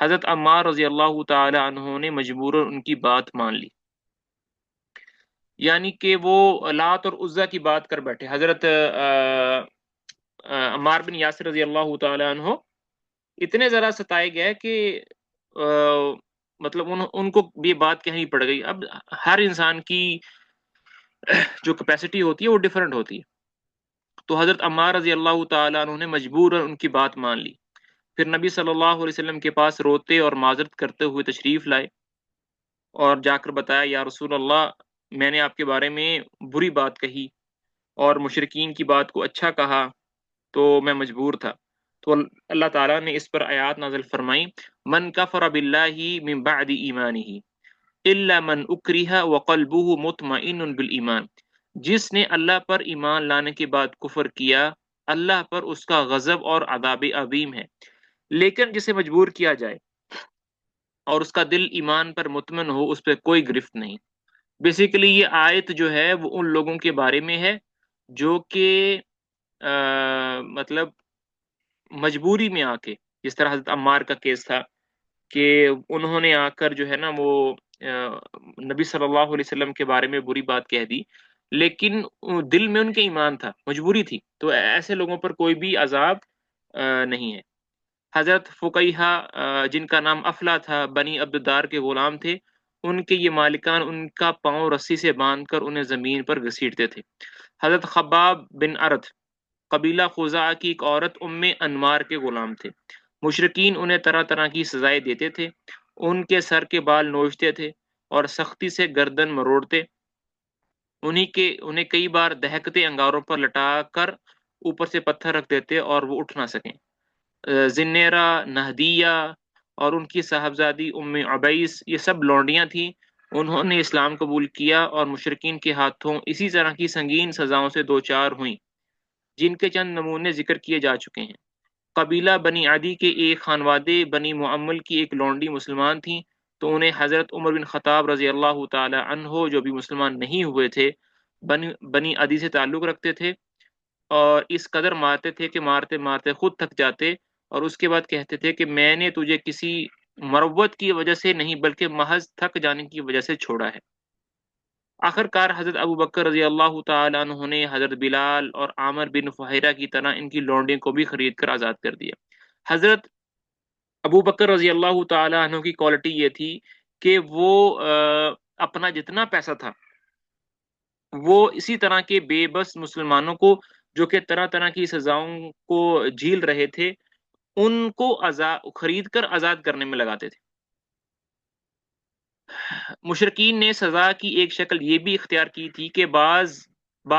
حضرت عمار رضی اللہ تعالی عنہ نے مجبوراً ان کی بات مان لی، یعنی کہ وہ لات اور عزا کی بات کر بیٹھے۔ حضرت عمار بن یاسر رضی اللہ تعالی عنہ اتنے ذرا ستائے گئے کہ آ، مطلب ان کو یہ بات کہنی پڑ گئی۔ اب ہر انسان کی جو کیپیسٹی ہوتی ہے وہ ڈیفرنٹ ہوتی ہے، تو حضرت عمار رضی اللہ تعالیٰ عنہ نے مجبوراً ان کی بات مان لی۔ پھر نبی صلی اللہ علیہ وسلم کے پاس روتے اور معذرت کرتے ہوئے تشریف لائے اور جا کر بتایا، یا رسول اللہ، میں نے آپ کے بارے میں بری بات کہی اور مشرکین کی بات کو اچھا کہا، تو میں مجبور تھا۔ تو اللہ تعالیٰ نے اس پر آیات نازل فرمائی، من کفر باللہ من بعد ایمانہ الا من اکرہ وقلبہ مطمئن بالایمان، جس نے اللہ پر ایمان لانے کے بعد کفر کیا، اللہ پر اس کا غضب اور عذاب عظیم ہے، لیکن جسے مجبور کیا جائے اور اس کا دل ایمان پر مطمئن ہو، اس پہ کوئی گرفت نہیں۔ بیسیکلی یہ آیت جو ہے وہ ان لوگوں کے بارے میں ہے جو کہ مطلب مجبوری میں آ کے، جس طرح حضرت عمار کا کیس تھا کہ انہوں نے آ کر جو ہے نا وہ نبی صلی اللہ علیہ وسلم کے بارے میں بری بات کہہ دی، لیکن دل میں ان کے ایمان تھا، مجبوری تھی، تو ایسے لوگوں پر کوئی بھی عذاب نہیں ہے۔ حضرت فقیہہ جن کا نام افلا تھا، بنی عبدالدار کے غلام تھے، ان کے یہ مالکان ان کا پاؤں رسی سے باندھ کر انہیں زمین پر گھسیٹتے تھے۔ حضرت خباب بن ارت قبیلہ خزاعہ کی ایک عورت ام انمار کے غلام تھے، مشرکین انہیں طرح طرح کی سزائیں دیتے تھے، ان کے سر کے بال نوچتے تھے اور سختی سے گردن مروڑتے، انہیں کئی بار دہکتے انگاروں پر لٹا کر اوپر سے پتھر رکھ دیتے اور وہ اٹھ نہ سکیں۔ زنیرہ، نہدیہ اور ان کی صاحبزادی ام عبیس، یہ سب لونڈیاں تھیں، انہوں نے اسلام قبول کیا اور مشرکین کے ہاتھوں اسی طرح کی سنگین سزاؤں سے دوچار ہوئیں، جن کے چند نمونے ذکر کیے جا چکے ہیں۔ قبیلہ بنی عدی کے ایک خانوادے بنی معمل کی ایک لونڈی مسلمان تھیں، تو انہیں حضرت عمر بن خطاب رضی اللہ تعالی عنہ جو بھی مسلمان نہیں ہوئے تھے، بنی عدی سے تعلق رکھتے تھے، اور اس قدر مارتے تھے کہ مارتے مارتے خود تھک جاتے اور اس کے بعد کہتے تھے کہ میں نے تجھے کسی مروت کی وجہ سے نہیں بلکہ محض تھک جانے کی وجہ سے چھوڑا ہے۔ آخر کار حضرت ابو بکر رضی اللہ تعالی عنہ نے حضرت بلال اور عامر بن فہیرہ کی طرح ان کی لونڈیوں کو بھی خرید کر آزاد کر دیا۔ حضرت ابو بکر رضی اللہ تعالی عنہ کی کوالٹی یہ تھی کہ وہ اپنا جتنا پیسہ تھا وہ اسی طرح کے بے بس مسلمانوں کو جو کہ طرح طرح کی سزاؤں کو جھیل رہے تھے، ان کو خرید کر آزاد کرنے میں لگاتے تھے۔ مشرکین نے سزا کی ایک شکل یہ بھی اختیار کی تھی کہ بعض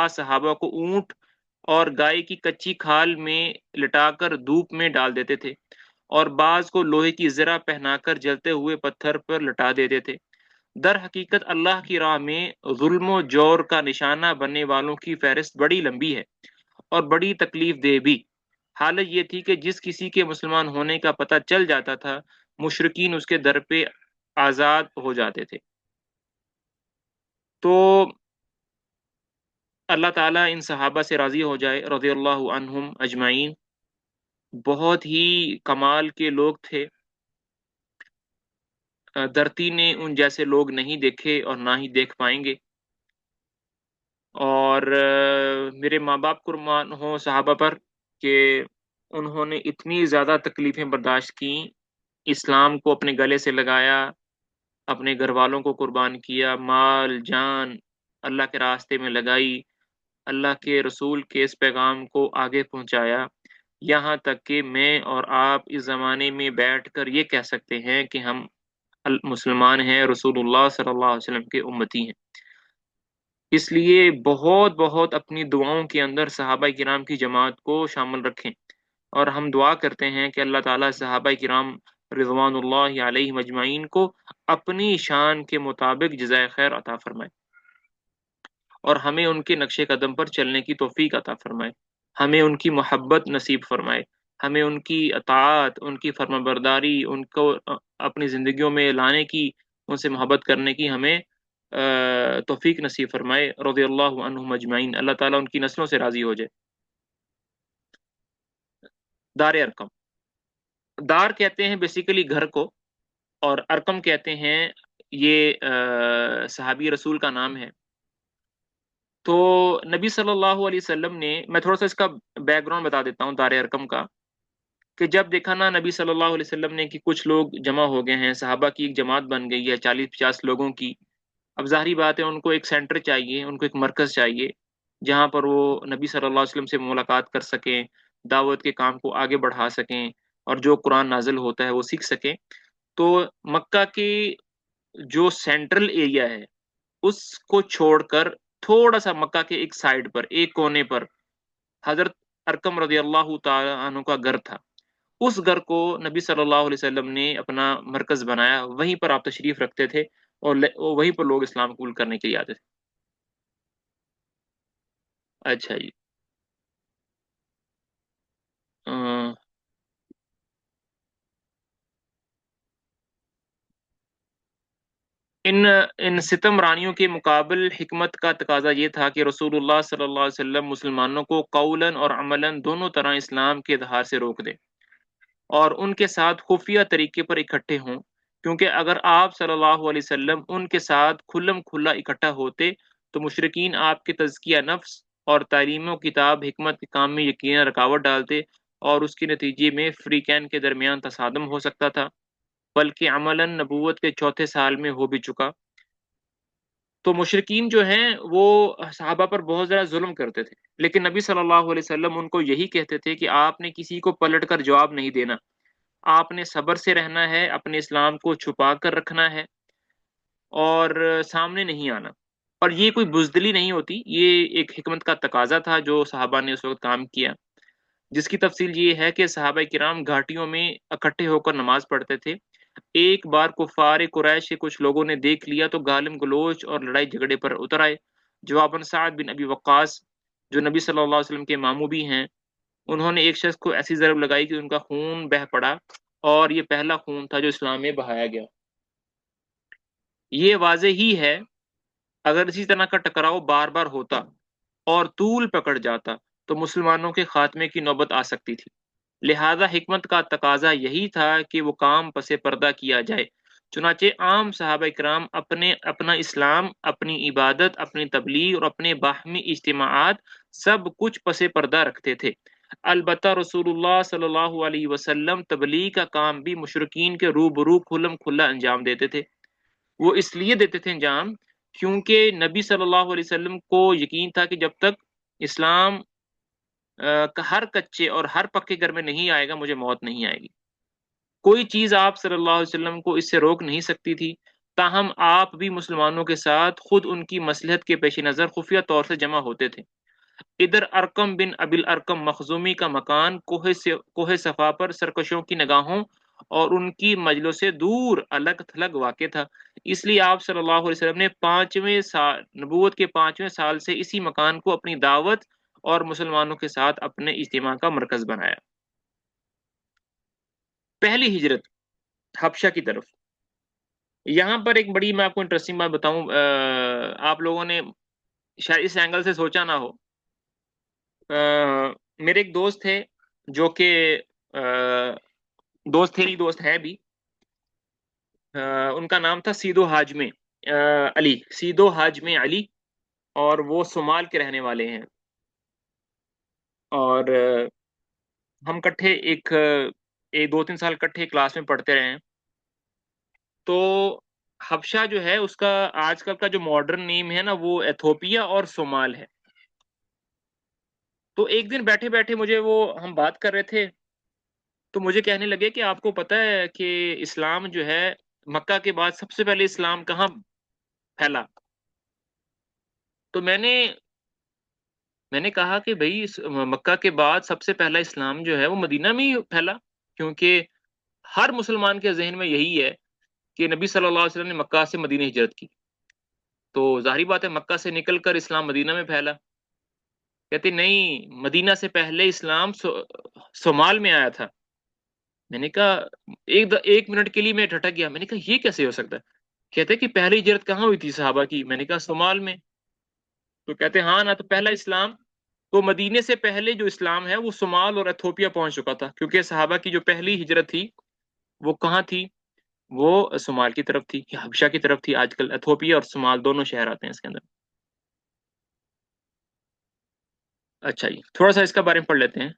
صحابہ کو اونٹ اور گائے کی کچی کھال میں لٹا کر دھوپ میں ڈال دیتے تھے، اور بعض کو لوہے کی زرہ پہنا کر جلتے ہوئے پتھر پر لٹا دیتے تھے۔ در حقیقت اللہ کی راہ میں ظلم و جور کا نشانہ بننے والوں کی فہرست بڑی لمبی ہے اور بڑی تکلیف دہ بھی۔ حالت یہ تھی کہ جس کسی کے مسلمان ہونے کا پتہ چل جاتا تھا، مشرکین اس کے در پہ آزاد ہو جاتے تھے۔ تو اللہ تعالیٰ ان صحابہ سے راضی ہو جائے، رضی اللہ عنہم اجمعین، بہت ہی کمال کے لوگ تھے، دھرتی نے ان جیسے لوگ نہیں دیکھے اور نہ ہی دیکھ پائیں گے، اور میرے ماں باپ قربان ہوں صحابہ پر کہ انہوں نے اتنی زیادہ تکلیفیں برداشت کیں، اسلام کو اپنے گلے سے لگایا، اپنے گھر والوں کو قربان کیا، مال جان اللہ کے راستے میں لگائی، اللہ کے رسول کے اس پیغام کو آگے پہنچایا، یہاں تک کہ میں اور آپ اس زمانے میں بیٹھ کر یہ کہہ سکتے ہیں کہ ہم مسلمان ہیں، رسول اللہ صلی اللہ علیہ وسلم کے امتی ہیں۔ اس لیے بہت بہت اپنی دعاؤں کے اندر صحابہ کرام کی جماعت کو شامل رکھیں، اور ہم دعا کرتے ہیں کہ اللہ تعالیٰ صحابہ کرام رضوان اللہ علیہ مجمعین کو اپنی شان کے مطابق جزائے خیر عطا فرمائے، اور ہمیں ان کے نقش قدم پر چلنے کی توفیق عطا فرمائے، ہمیں ان کی محبت نصیب فرمائے، ہمیں ان کی اطاعت، ان کی فرما برداری، ان کو اپنی زندگیوں میں لانے کی، ان سے محبت کرنے کی ہمیں توفیق نصیب فرمائے، رضی اللہ عنہم اجمعین، اللہ تعالیٰ ان کی نسلوں سے راضی ہو جائے۔ دار ارقم دار کہتے ہیں بیسیکلی گھر کو، اور ارکم کہتے ہیں یہ صحابی رسول کا نام ہے۔ تو نبی صلی اللہ علیہ وسلم نے، میں تھوڑا سا اس کا بیک گراؤنڈ بتا دیتا ہوں دار ارکم کا، کہ جب دیکھا نا نبی صلی اللہ علیہ وسلم نے کہ کچھ لوگ جمع ہو گئے ہیں، صحابہ کی ایک جماعت بن گئی ہے 40-50 لوگوں کی، اب ظاہری بات ہے ان کو ایک سینٹر چاہیے، ان کو ایک مرکز چاہیے جہاں پر وہ نبی صلی اللہ علیہ وسلم سے ملاقات کر سکیں، دعوت کے کام کو آگے بڑھا سکیں، اور جو قرآن نازل ہوتا ہے وہ سیکھ سکیں۔ تو مکہ کے جو سینٹرل ایریا ہے اس کو چھوڑ کر تھوڑا سا مکہ کے ایک سائڈ پر، ایک کونے پر، حضرت ارکم رضی اللہ تعالی عنہ کا گھر تھا۔ اس گھر کو نبی صلی اللہ علیہ وسلم نے اپنا مرکز بنایا، وہیں پر آپ تشریف رکھتے تھے، اور وہیں پر لوگ اسلام قبول کرنے کے لیے آتے تھے۔ اچھا جی۔ ان ان ستم رانیوں کے مقابل حکمت کا تقاضا یہ تھا کہ رسول اللہ صلی اللہ علیہ وسلم مسلمانوں کو قولاً اور عملاً دونوں طرح اسلام کے اظہار سے روک دے، اور ان کے ساتھ خفیہ طریقے پر اکٹھے ہوں، کیونکہ اگر آپ صلی اللہ علیہ وسلم ان کے ساتھ کھلم کھلا اکٹھا ہوتے تو مشرکین آپ کے تزکیہ نفس اور تعلیم و کتاب حکمت کے کام میں یقینا رکاوٹ ڈالتے، اور اس کے نتیجے میں فریقین کے درمیان تصادم ہو سکتا تھا، بلکہ عملاً نبوت کے چوتھے سال میں ہو بھی چکا۔ تو مشرکین جو ہیں وہ صحابہ پر بہت زیادہ ظلم کرتے تھے، لیکن نبی صلی اللہ علیہ وسلم ان کو یہی کہتے تھے کہ آپ نے کسی کو پلٹ کر جواب نہیں دینا، آپ نے صبر سے رہنا ہے، اپنے اسلام کو چھپا کر رکھنا ہے، اور سامنے نہیں آنا۔ اور یہ کوئی بزدلی نہیں ہوتی، یہ ایک حکمت کا تقاضا تھا جو صحابہ نے اس وقت کام کیا، جس کی تفصیل یہ ہے کہ صحابہ کرام گھاٹیوں میں اکٹھے ہو کر نماز پڑھتے تھے۔ ایک بار کفار قریش کے کچھ لوگوں نے دیکھ لیا تو گالم گلوچ اور لڑائی جھگڑے پر اتر آئے۔ جواباً سعد بن ابی وقاص، جو نبی صلی اللہ علیہ وسلم کے ماموں بھی ہیں، انہوں نے ایک شخص کو ایسی ضرب لگائی کہ ان کا خون بہہ پڑا، اور یہ پہلا خون تھا جو اسلام میں بہایا گیا۔ یہ واضح ہی ہے، اگر اسی طرح کا ٹکراؤ بار بار ہوتا اور طول پکڑ جاتا تو مسلمانوں کے خاتمے کی نوبت آ سکتی تھی۔ لہذا حکمت کا تقاضا یہی تھا کہ وہ کام پس پردہ کیا جائے۔ چنانچہ عام صحابہ کرام اپنا اسلام، اپنی عبادت، اپنی تبلیغ اور اپنے باہمی اجتماعات سب کچھ پس پردہ رکھتے تھے۔ البتہ رسول اللہ صلی اللہ علیہ وسلم تبلیغ کا کام بھی مشرکین کے روبرو کھلم کھلا انجام دیتے تھے۔ وہ اس لیے دیتے تھے انجام کیونکہ نبی صلی اللہ علیہ وسلم کو یقین تھا کہ جب تک اسلام ہر کچے اور ہر پکے گھر میں نہیں آئے گا مجھے موت نہیں آئے گی۔ کوئی چیز آپ صلی اللہ علیہ وسلم کو اس سے روک نہیں سکتی تھی، تاہم آپ بھی مسلمانوں کے ساتھ خود ان کی مصلحت کے پیش نظر خفیہ طور سے جمع ہوتے تھے۔ ادھر ارکم بن ابی الارکم مخزومی کا مکان کوہ صفا پر سرکشوں کی نگاہوں اور ان کی مجلوں سے دور الگ تھلگ واقع تھا، اس لیے آپ صلی اللہ علیہ وسلم نے 5ویں سال نبوت کے 5ویں سال سے اسی مکان کو اپنی دعوت اور مسلمانوں کے ساتھ اپنے اجتماع کا مرکز بنایا۔ پہلی ہجرت حبشہ کی طرف، یہاں پر ایک بڑی میں آپ کو انٹرسٹنگ بات بتاؤں، آپ لوگوں نے شاید اس اینگل سے سوچا نہ ہو۔ میرے ایک دوست تھے جو کہ دوست تھے، دوست ہے بھی، ان کا نام تھا سیدو حاجم علی، سیدو حاجم علی، اور وہ صومال کے رہنے والے ہیں، اور ہم کٹھے ایک 2-3 سال کٹھے کلاس میں پڑھتے رہے ہیں۔ تو حبشہ جو ہے اس کا آج کل کا جو ماڈرن نیم ہے نا وہ ایتھوپیا اور صومال ہے۔ تو ایک دن بیٹھے بیٹھے مجھے ہم بات کر رہے تھے، تو مجھے کہنے لگے کہ آپ کو پتہ ہے کہ اسلام جو ہے مکہ کے بعد سب سے پہلے اسلام کہاں پھیلا؟ تو میں نے کہا کہ بھائی مکہ کے بعد سب سے پہلا اسلام جو ہے وہ مدینہ میں ہی پھیلا، کیونکہ ہر مسلمان کے ذہن میں یہی ہے کہ نبی صلی اللہ علیہ وسلم نے مکہ سے مدینہ ہجرت کی، تو ظاہری بات ہے مکہ سے نکل کر اسلام مدینہ میں پھیلا۔ کہتے نہیں، مدینہ سے پہلے اسلام صومال میں آیا تھا۔ میں نے کہا ایک منٹ کے لیے میں ٹھٹک گیا، میں نے کہا یہ کیسے ہو سکتا ہے؟ کہتے کہ پہلی ہجرت کہاں ہوئی تھی صحابہ کی؟ میں نے کہا صومال میں۔ تو کہتے ہاں نا، تو پہلا اسلام تو مدینے سے پہلے جو اسلام ہے وہ صومال اور ایتھوپیا پہنچ چکا تھا، کیونکہ صحابہ کی جو پہلی ہجرت تھی وہ کہاں تھی؟ وہ صومال کی طرف تھی، حبشہ کی طرف تھی۔ آج کل ایتھوپیا اور صومال دونوں شہر آتے ہیں اس کے اندر۔ اچھا جی، تھوڑا سا اس کا بارے میں پڑھ لیتے ہیں۔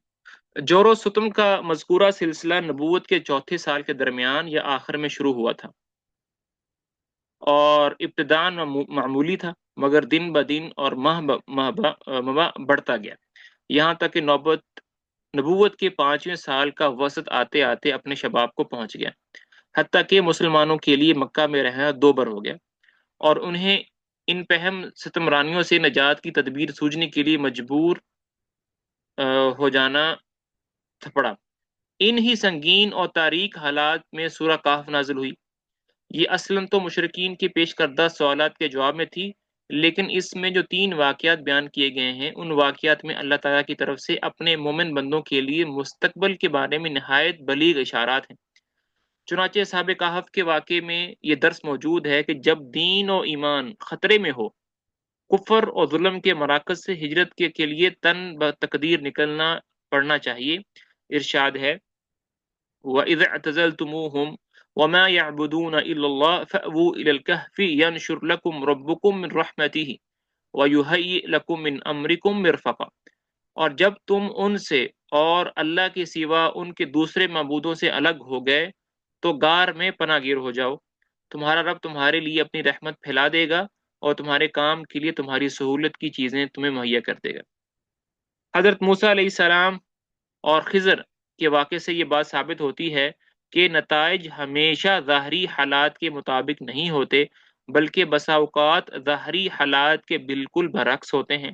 جور و ستم کا مذکورہ سلسلہ نبوت کے چوتھے سال کے درمیان یا آخر میں شروع ہوا تھا، اور ابتداً معمولی تھا، مگر دن بدن اور ماہ بڑھتا گیا، یہاں تک کہ نبوت کے 5ویں سال کا وسط آتے آتے اپنے شباب کو پہنچ گیا، حتیٰ کہ مسلمانوں کے لیے مکہ میں رہنا 2 بر ہو گیا، اور انہیں ان پہم ستمرانیوں سے نجات کی تدبیر سوچنے کے لیے مجبور ہو جانا پڑا۔ ان ہی سنگین اور تاریک حالات میں سورہ کہف نازل ہوئی۔ یہ اصلاً تو مشرکین کے پیش کردہ سوالات کے جواب میں تھی، لیکن اس میں جو 3 واقعات بیان کیے گئے ہیں، ان واقعات میں اللہ تعالیٰ کی طرف سے اپنے مومن بندوں کے لیے مستقبل کے بارے میں نہایت بلیغ اشارات ہیں۔ چنانچہ اصحاب کہف کے واقعے میں یہ درس موجود ہے کہ جب دین و ایمان خطرے میں ہو، کفر اور ظلم کے مراکز سے ہجرت کے لیے تن بتقدیر نکلنا پڑنا چاہیے۔ ارشاد ہے، وَإِذْ اعْتَزَلْتُمُوهُمْ وَمَا يَعْبُدُونَ إِلَّا اللَّهَ فَأْوُوا إِلَى الْكَهْفِ يَنشُرْ لَكُمْ رَبُّكُم مِّن رَّحْمَتِهِ وَيُهَيِّئْ لَكُم مِّن أَمْرِكُم مِّرْفَقًا۔ اور جب تم ان سے اور اللہ کے سوا ان کے دوسرے معبودوں سے الگ ہو گئے تو غار میں پناہ گیر ہو جاؤ، تمہارا رب تمہارے لیے اپنی رحمت پھیلا دے گا اور تمہارے کام کے لیے تمہاری سہولت کی چیزیں تمہیں مہیا کر دے گا۔ حضرت موسیٰ علیہ السلام اور خضر کے واقعے سے یہ بات ثابت ہوتی ہے کہ نتائج ہمیشہ ظاہری حالات کے مطابق نہیں ہوتے، بلکہ بسا اوقات ظاہری حالات کے بالکل برعکس ہوتے ہیں۔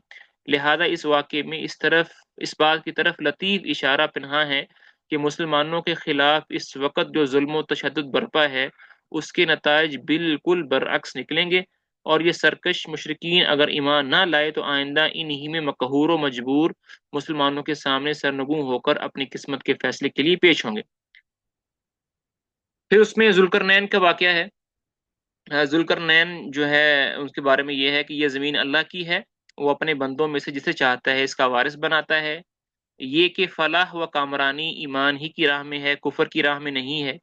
لہذا اس واقعے میں اس بات کی طرف لطیف اشارہ پنہاں ہے کہ مسلمانوں کے خلاف اس وقت جو ظلم و تشدد برپا ہے، اس کے نتائج بالکل برعکس نکلیں گے، اور یہ سرکش مشرکین اگر ایمان نہ لائے تو آئندہ انہی میں مقہور و مجبور مسلمانوں کے سامنے سرنگوں ہو کر اپنی قسمت کے فیصلے کے لیے پیش ہوں گے۔ پھر اس میں ذوالقرنین کا واقعہ ہے۔ ذوالقرنین جو ہے اس کے بارے میں یہ ہے کہ یہ زمین اللہ کی ہے، وہ اپنے بندوں میں سے جسے چاہتا ہے اس کا وارث بناتا ہے۔ یہ کہ فلاح و کامرانی ایمان ہی کی راہ میں ہے، کفر کی راہ میں نہیں ہے۔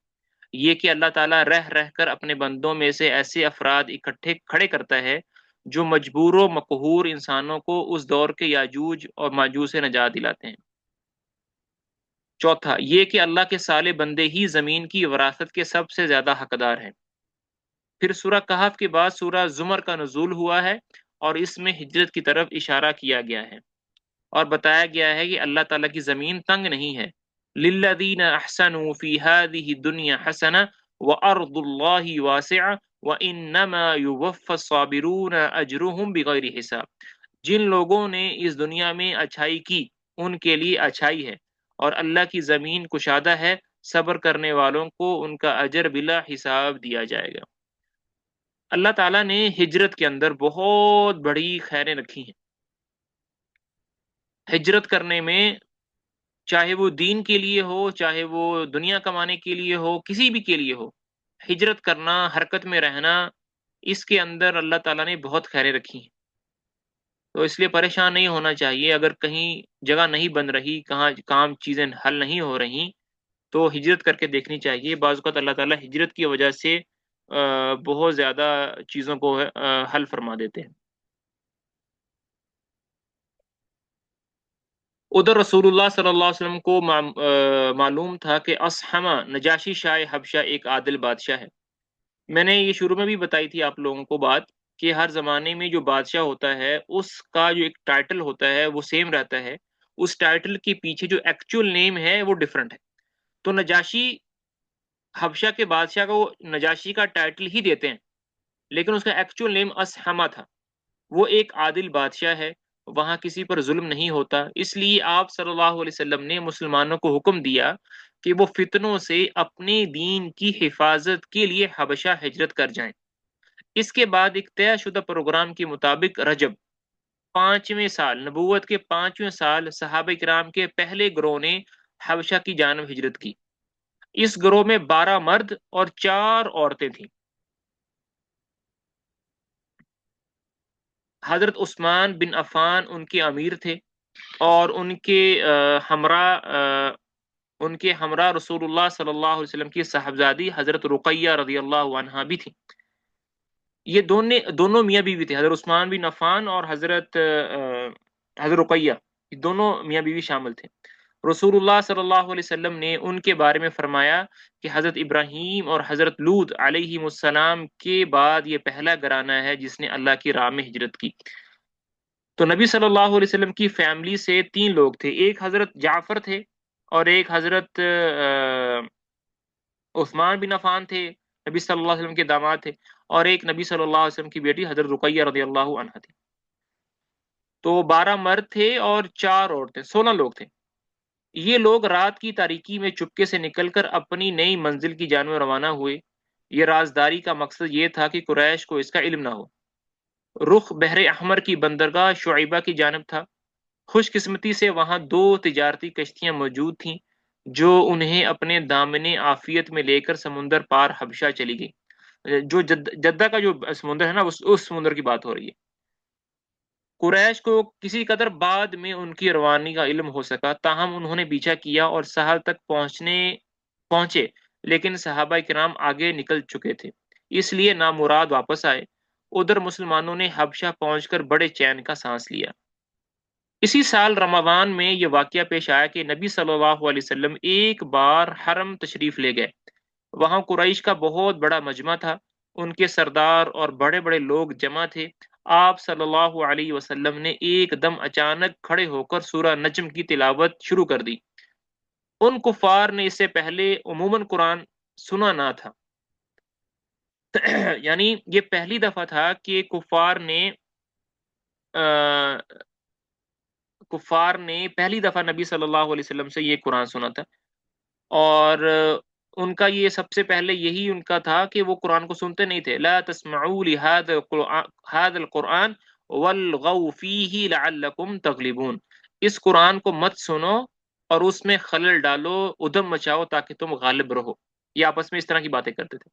یہ کہ اللہ تعالیٰ رہ رہ کر اپنے بندوں میں سے ایسے افراد اکٹھے کھڑے کرتا ہے جو مجبور و مقہور انسانوں کو اس دور کے یاجوج اور ماجوج سے نجات دلاتے ہیں۔ چوتھا، یہ کہ اللہ کے صالح بندے ہی زمین کی وراثت کے سب سے زیادہ حقدار ہیں۔ پھر سورہ کہف کے بعد سورہ زمر کا نزول ہوا ہے، اور اس میں ہجرت کی طرف اشارہ کیا گیا ہے اور بتایا گیا ہے کہ اللہ تعالیٰ کی زمین تنگ نہیں ہے۔ للذین احسنوا فی هذه الدنیا حسنہ وارض اللہ واسعہ وانما یوفی الصابرون اجرهم بغیر حساب۔ جن لوگوں نے اس دنیا میں اچھائی کی ان کے لیے اچھائی ہے، اور اللہ کی زمین کشادہ ہے، صبر کرنے والوں کو ان کا اجر بلا حساب دیا جائے گا۔ اللہ تعالیٰ نے ہجرت کے اندر بہت بڑی خیریں رکھی ہیں۔ ہجرت کرنے میں، چاہے وہ دین کے لیے ہو، چاہے وہ دنیا کمانے کے لیے ہو، کسی بھی کے لیے ہو، ہجرت کرنا، حرکت میں رہنا، اس کے اندر اللہ تعالیٰ نے بہت خیریں رکھی ہیں۔ تو اس لیے پریشان نہیں ہونا چاہیے اگر کہیں جگہ نہیں بن رہی، کہاں کام چیزیں حل نہیں ہو رہی، تو ہجرت کر کے دیکھنی چاہیے۔ بعض اوقات اللہ تعالیٰ ہجرت کی وجہ سے بہت زیادہ چیزوں کو حل فرما دیتے ہیں۔ ادھر رسول اللہ صلی اللہ علیہ وسلم کو معلوم تھا کہ اصحمہ نجاشی شاہ حبشہ ایک عادل بادشاہ ہے۔ میں نے یہ شروع میں بھی بتائی تھی آپ لوگوں کو بات، کہ ہر زمانے میں جو بادشاہ ہوتا ہے اس کا جو ایک ٹائٹل ہوتا ہے وہ سیم رہتا ہے، اس ٹائٹل کے پیچھے جو ایکچوئل نیم ہے وہ ڈیفرنٹ ہے۔ تو نجاشی حبشہ کے بادشاہ کو نجاشی کا ٹائٹل ہی دیتے ہیں، لیکن اس کا ایکچوئل نیم اصحمہ تھا۔ وہ ایک عادل بادشاہ ہے، وہاں کسی پر ظلم نہیں ہوتا، اس لیے آپ صلی اللہ علیہ وسلم نے مسلمانوں کو حکم دیا کہ وہ فتنوں سے اپنے دین کی حفاظت کے لیے حبشہ ہجرت کر جائیں۔ اس کے بعد ایک طے شدہ پروگرام کے مطابق رجب 5ویں سال، نبوت کے 5ویں سال، صحابہ کرام کے پہلے گروہ نے حبشہ کی جانب ہجرت کی۔ اس گروہ میں 12 مرد اور 4 عورتیں تھیں۔ حضرت عثمان بن عفان ان کے امیر تھے، اور ان کے ہمراہ رسول اللہ صلی اللہ علیہ وسلم کی صاحبزادی حضرت رقیہ رضی اللہ عنہا بھی تھی۔ یہ دونوں میاں بیوی تھے، حضرت عثمان بن عفان اور حضرت رقیہ، یہ دونوں میاں بیوی شامل تھے۔ رسول اللہ صلی اللہ علیہ وسلم نے ان کے بارے میں فرمایا کہ حضرت ابراہیم اور حضرت لوط علیہ السلام کے بعد یہ پہلا گھرانہ ہے جس نے اللہ کی راہ میں ہجرت کی۔ تو نبی صلی اللہ علیہ وسلم کی فیملی سے 3 لوگ تھے، ایک حضرت جعفر تھے، اور ایک حضرت عثمان بن عفان تھے، نبی صلی اللہ علیہ وسلم کے داماد تھے، اور ایک نبی صلی اللہ علیہ وسلم کی بیٹی حضرت رقیہ رضی اللہ عنہا تھی۔ تو 12 مرد تھے اور 4 عورتیں، 16 لوگ تھے۔ یہ لوگ رات کی تاریکی میں چپکے سے نکل کر اپنی نئی منزل کی جانب روانہ ہوئے۔ یہ رازداری کا مقصد یہ تھا کہ قریش کو اس کا علم نہ ہو۔ رخ بحر احمر کی بندرگاہ شعیبہ کی جانب تھا۔ خوش قسمتی سے وہاں 2 تجارتی کشتیاں موجود تھیں جو انہیں اپنے دامن عافیت میں لے کر سمندر پار حبشہ چلی گئی۔ جو جدہ کا جو سمندر ہے نا، اس سمندر کی بات ہو رہی ہے۔ قریش کو کسی قدر بعد میں ان کی روانی کا علم ہو سکا، تاہم انہوں نے پیچھا کیا اور ساحل تک پہنچے، لیکن صحابہ کرام آگے نکل چکے تھے، اس لیے نامراد واپس آئے۔ ادھر مسلمانوں نے حبشہ پہنچ کر بڑے چین کا سانس لیا۔ اسی سال رمضان میں یہ واقعہ پیش آیا کہ نبی صلی اللہ علیہ وسلم ایک بار حرم تشریف لے گئے۔ وہاں قریش کا بہت بڑا مجمع تھا، ان کے سردار اور بڑے بڑے لوگ جمع تھے۔ آپ صلی اللہ علیہ وسلم نے ایک دم اچانک کھڑے ہو کر سورہ نجم کی تلاوت شروع کر دی۔ ان کفار نے اس سے پہلے عموماً قرآن سنا نہ تھا، یعنی یہ پہلی دفعہ تھا کہ کفار نے پہلی دفعہ نبی صلی اللہ علیہ وسلم سے یہ قرآن سنا تھا، اور ان کا یہ سب سے پہلے یہی ان کا تھا کہ وہ قرآن کو سنتے نہیں تھے۔ لا تسمعوا لهذا القرآن والغوا فیہ لعلکم تغلبون، اس قرآن کو مت سنو اور اس میں خلل ڈالو، ادھم مچاؤ تاکہ تم غالب رہو۔ یہ آپس میں اس طرح کی باتیں کرتے تھے۔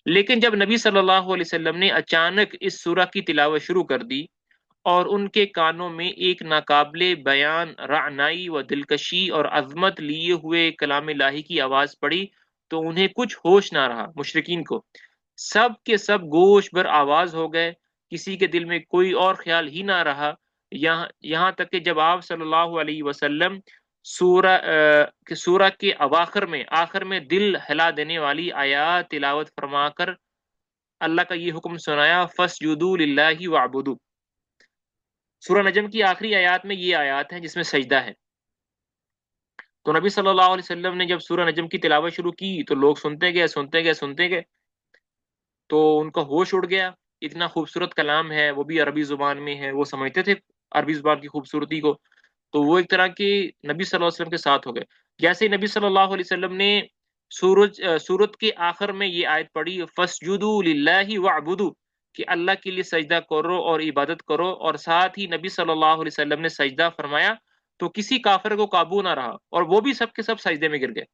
لیکن جب نبی صلی اللہ علیہ وسلم نے اچانک اس سورہ کی تلاوت شروع کر دی اور ان کے کانوں میں ایک ناقابل بیان رعنائی و دلکشی اور عظمت لیے ہوئے کلام الہی کی آواز پڑی تو انہیں کچھ ہوش نہ رہا۔ مشرکین کو سب کے سب گوش بر آواز ہو گئے، کسی کے دل میں کوئی اور خیال ہی نہ رہا، یہاں تک کہ جب آپ صلی اللہ علیہ وسلم سورہ کے آخر میں دل ہلا دینے والی آیات تلاوت فرما کر اللہ کا یہ حکم سنایا، فَاسْجُدُوا لِلَّهِ وَاعْبُدُوا۔ سورہ نجم کی آخری آیات میں یہ آیات ہیں جس میں سجدہ ہے۔ تو نبی صلی اللہ علیہ وسلم نے جب سورہ نجم کی تلاوت شروع کی تو لوگ سنتے گئے تو ان کا ہوش اڑ گیا۔ اتنا خوبصورت کلام ہے، وہ بھی عربی زبان میں ہے، وہ سمجھتے تھے عربی زبان کی خوبصورتی کو، تو وہ ایک طرح کے نبی صلی اللہ علیہ وسلم کے ساتھ ہو گئے۔ جیسے نبی صلی اللہ علیہ وسلم نے سورت کے آخر میں یہ آیت پڑھی، فَاسْجُدُوا لِلَّهِ وَاعْبُدُوا، کہ اللہ کے لیے سجدہ کرو اور عبادت کرو، اور ساتھ ہی نبی صلی اللہ علیہ وسلم نے سجدہ فرمایا تو کسی کافر کو قابو نہ رہا اور وہ بھی سب کے سب سجدے میں گر گئے۔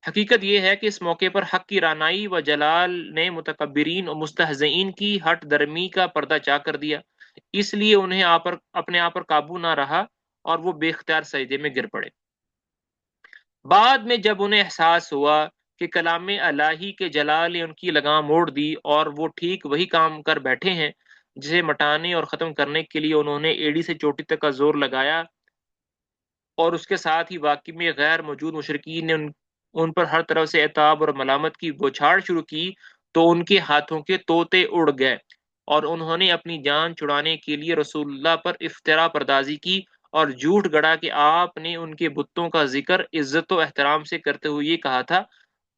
حقیقت یہ ہے کہ اس موقع پر حق کی رانائی و جلال نے متکبرین اور مستہزئین کی ہٹ درمی کا پردہ چاک کر دیا، اس لیے انہیں اپنے آپ پر قابو نہ رہا اور وہ بے اختیار سجدے میں گر پڑے۔ بعد میں جب انہیں احساس ہوا کہ کلام الہی کے جلال نے ان کی لگام موڑ دی اور وہ ٹھیک وہی کام کر بیٹھے ہیں جسے مٹانے اور ختم کرنے کے لیے انہوں نے ایڑی سے چوٹی تک کا زور لگایا، اور اس کے ساتھ ہی واقعی میں غیر موجود مشرکین نے ان پر ہر طرف سے عتاب اور ملامت کی بوچھاڑ شروع کی، تو ان کے ہاتھوں کے طوطے اڑ گئے اور انہوں نے اپنی جان چھڑانے کے لیے رسول اللہ پر افترا پردازی کی اور جھوٹ گڑا کہ آپ نے ان کے بتوں کا ذکر عزت و احترام سے کرتے ہوئے یہ کہا تھا،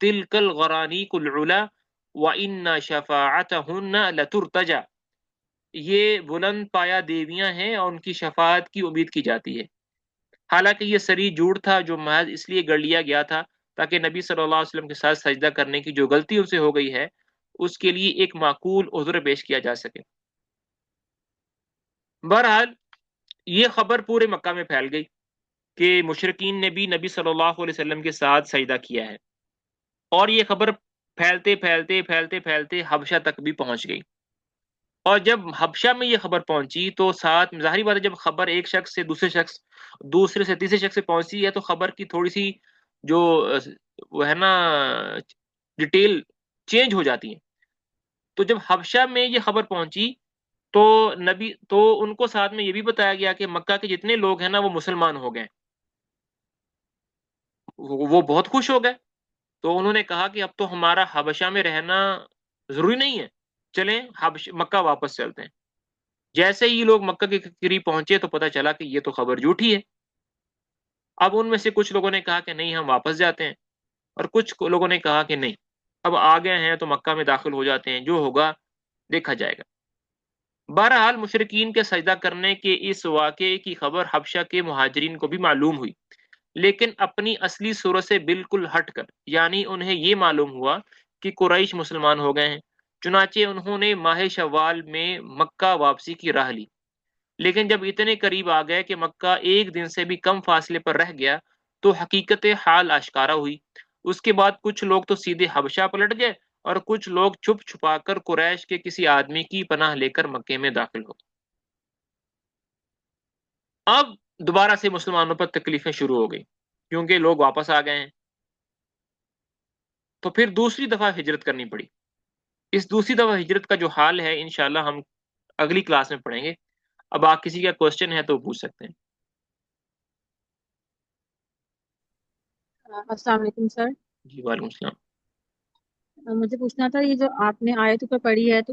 تلک الغرانیق العلا وان شفاعتہن لترتجى، یہ بلند پایا دیویاں ہیں اور ان کی شفاعت کی امید کی جاتی ہے۔ حالانکہ یہ سری جھوٹ تھا جو محض اس لیے گڑھ لیا گیا تھا تاکہ نبی صلی اللہ علیہ وسلم کے ساتھ سجدہ کرنے کی جو غلطی ان سے ہو گئی ہے اس کے لیے ایک معقول عذر پیش کیا جا سکے۔ بہرحال یہ خبر پورے مکہ میں پھیل گئی کہ مشرکین نے بھی نبی صلی اللہ علیہ وسلم کے ساتھ سجدہ کیا ہے، اور یہ خبر پھیلتے پھیلتے پھیلتے پھیلتے حبشہ تک بھی پہنچ گئی۔ اور جب حبشہ میں یہ خبر پہنچی تو ساتھ ظاہری بات ہے، جب خبر ایک شخص سے دوسرے شخص، دوسرے سے تیسرے شخص سے پہنچتی ہے تو خبر کی تھوڑی سی جو وہ ہے نا ڈیٹیل چینج ہو جاتی ہے. تو جب حبشہ میں یہ خبر پہنچی تو نبی تو ان کو ساتھ میں یہ بھی بتایا گیا کہ مکہ کے جتنے لوگ ہیں نا وہ مسلمان ہو گئے. وہ بہت خوش ہو گئے. تو انہوں نے کہا کہ اب تو ہمارا حبشہ میں رہنا ضروری نہیں ہے، چلیں مکہ واپس چلتے ہیں. جیسے ہی یہ لوگ مکہ کے قریب پہنچے تو پتہ چلا کہ یہ تو خبر جھوٹی ہے. اب ان میں سے کچھ لوگوں نے کہا کہ نہیں ہم واپس جاتے ہیں، اور کچھ لوگوں نے کہا کہ نہیں اب آ گئے ہیں تو مکہ میں داخل ہو جاتے ہیں، جو ہوگا دیکھا جائے گا. بہرحال مشرکین کے سجدہ کرنے کے اس واقعے کی خبر حبشہ کے مہاجرین کو بھی معلوم ہوئی، لیکن اپنی اصلی صورت سے بالکل ہٹ کر. یعنی انہیں یہ معلوم ہوا کہ قریش مسلمان ہو گئے ہیں، چنانچہ انہوں نے ماہ شوال میں مکہ واپسی کی راہ لی. لیکن جب اتنے قریب آ گئے کہ مکہ ایک دن سے بھی کم فاصلے پر رہ گیا تو حقیقت حال آشکارا ہوئی. اس کے بعد کچھ لوگ تو سیدھے حبشہ پلٹ گئے اور کچھ لوگ چھپ چھپا کر قریش کے کسی آدمی کی پناہ لے کر مکے میں داخل ہو. اب دوبارہ سے مسلمانوں پر تکلیفیں شروع ہو گئی کیونکہ لوگ واپس آ گئے ہیں. تو پھر دوسری دفعہ ہجرت کرنی پڑی. اس دوسری دفعہ ہجرت کا جو حال ہے انشاءاللہ ہم اگلی کلاس میں پڑھیں گے. اب آپ کسی کا کوشچن ہے تو پوچھ سکتے ہیں. السلام علیکم سر. جی وعلیکم السلام. مجھے پوچھنا تھا یہ جو آپ نے آیت اوپر پڑھی ہے تو